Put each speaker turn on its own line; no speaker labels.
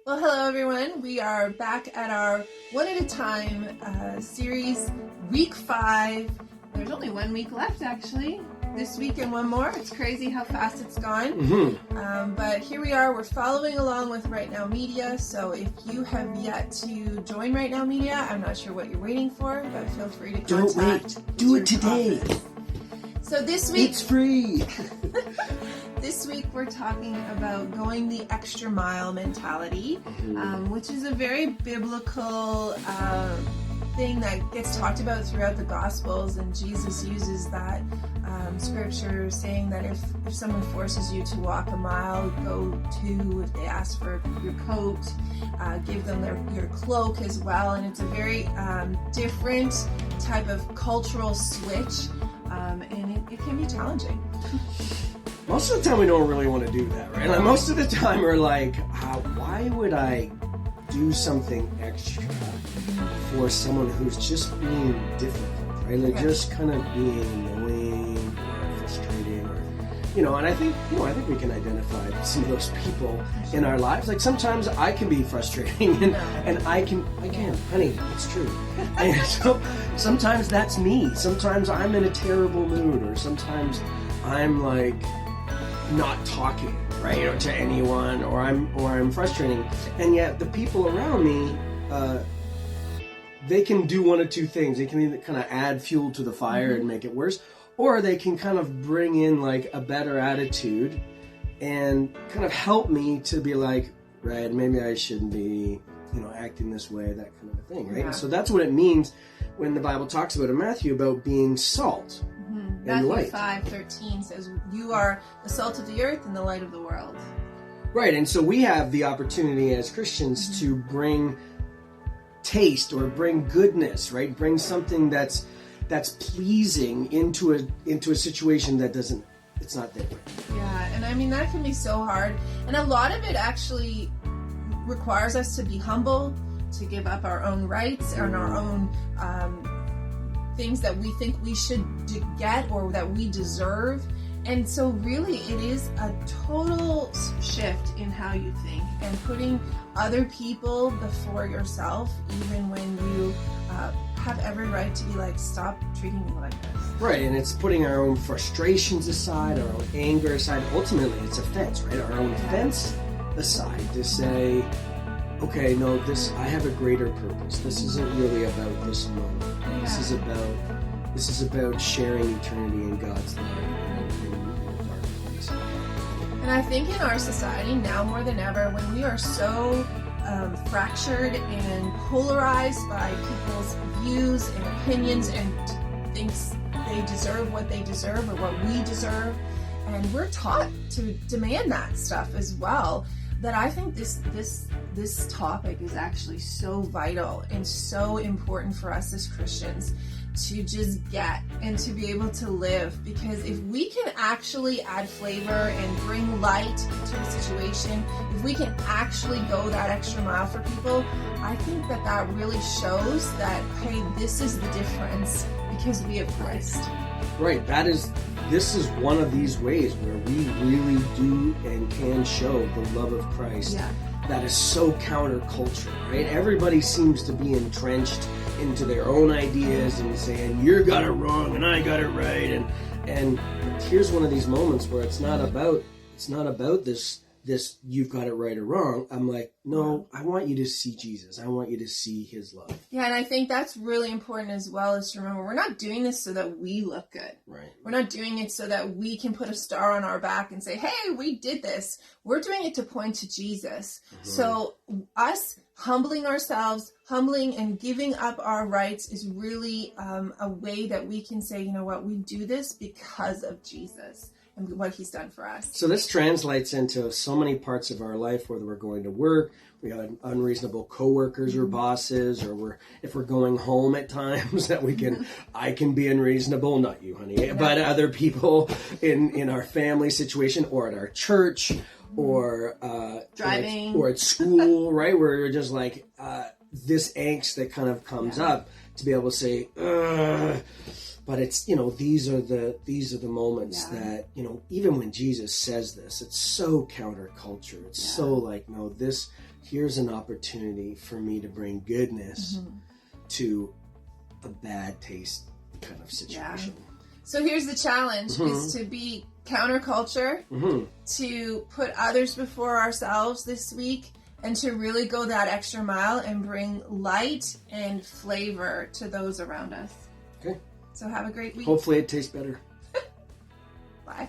Well, hello everyone. We are back at our One at a Time series, week 5. There's only 1 week left, actually. This week and one more. It's crazy how fast it's gone.
Mm-hmm.
But here we are. We're following along with Right Now Media. So if you have yet to join Right Now Media, I'm not sure what you're waiting for, but feel free to contact.
Don't wait. Do it today.
Office. So this week...
It's free.
This week we're talking about going the extra mile mentality, which is a very biblical thing that gets talked about throughout the Gospels, and Jesus uses that scripture saying that if someone forces you to walk a mile, go 2. If they ask for your coat, give them your cloak as well. And it's a very different type of cultural switch, and it can be challenging.
Most of the time we don't really want to do that, right? Like most of the time we're like, why would I do something extra for someone who's just being difficult, right? Like just kind of being annoying or frustrating, or and I think we can identify some of those people in our lives. Like sometimes I can be frustrating and I can, honey, it's true. And so sometimes that's me. Sometimes I'm in a terrible mood, or sometimes I'm like not talking, right, to anyone, or I'm frustrating, and yet the people around me, they can do one of two things. They can either kind of add fuel to the fire and make it worse, or they can kind of bring in like a better attitude and kind of help me to be like, right, maybe I shouldn't be, acting this way, that kind of a thing, right?
Yeah.
And so that's what it means when the Bible talks about in Matthew about being salt.
Matthew
light.
5:13 says, "You are the salt of the earth and the light of the world."
Right, and so we have the opportunity as Christians to bring taste or bring goodness, right? Bring something that's pleasing into a situation that it's not there.
Yeah, and I mean that can be so hard, and a lot of it actually requires us to be humble, to give up our own rights and our own things that we think we should get or that we deserve. And so really it is a total shift in how you think and putting other people before yourself, even when you have every right to be like, stop treating me like this.
Right, and it's putting our own frustrations aside, our own anger aside. Ultimately, it's offense, right? Our own offense aside to say, okay, no, I have a greater purpose. This isn't really about this moment.
Yeah.
This is about sharing eternity in God's light in a dark place.
And I think in our society now more than ever, when we are so fractured and polarized by people's views and opinions and thinks they deserve what they deserve or what we deserve, and we're taught to demand that stuff as well, that I think this topic is actually so vital and so important for us as Christians to just get and to be able to live. Because if we can actually add flavor and bring light to the situation, if we can actually go that extra mile for people, I think that really shows that, hey, this is the difference because we have Christ.
Right, this is one of these ways where we really do and can show the love of Christ that is so counterculture, right? Everybody seems to be entrenched into their own ideas and saying, you got it wrong and I got it right, and here's one of these moments where it's not about this you've got it right or wrong. I'm like, no, I want you to see Jesus. I want you to see his love.
Yeah, and I think that's really important as well, is to remember we're not doing this so that we look good.
Right.
We're not doing it so that we can put a star on our back and say, hey, we did this. We're doing it to point to Jesus. So us humbling ourselves, humbling and giving up our rights is really a way that we can say, you know what, we do this because of Jesus and what he's done for us.
So this translates into so many parts of our life, whether we're going to work, we have unreasonable coworkers or bosses, or if we're going home at times that I can be unreasonable, not you, honey, but other people in our family situation or at our church or
driving
or at school, right? Where you're just like this angst that kind of comes up to be able to say, But it's, these are the moments that, even when Jesus says this, it's so counterculture. It's so like, no, here's an opportunity for me to bring goodness to a bad taste kind of situation.
So here's the challenge, is to be counterculture, to put others before ourselves this week, and to really go that extra mile and bring light and flavor to those around us.
Okay.
So have a great week.
Hopefully it tastes better.
Bye.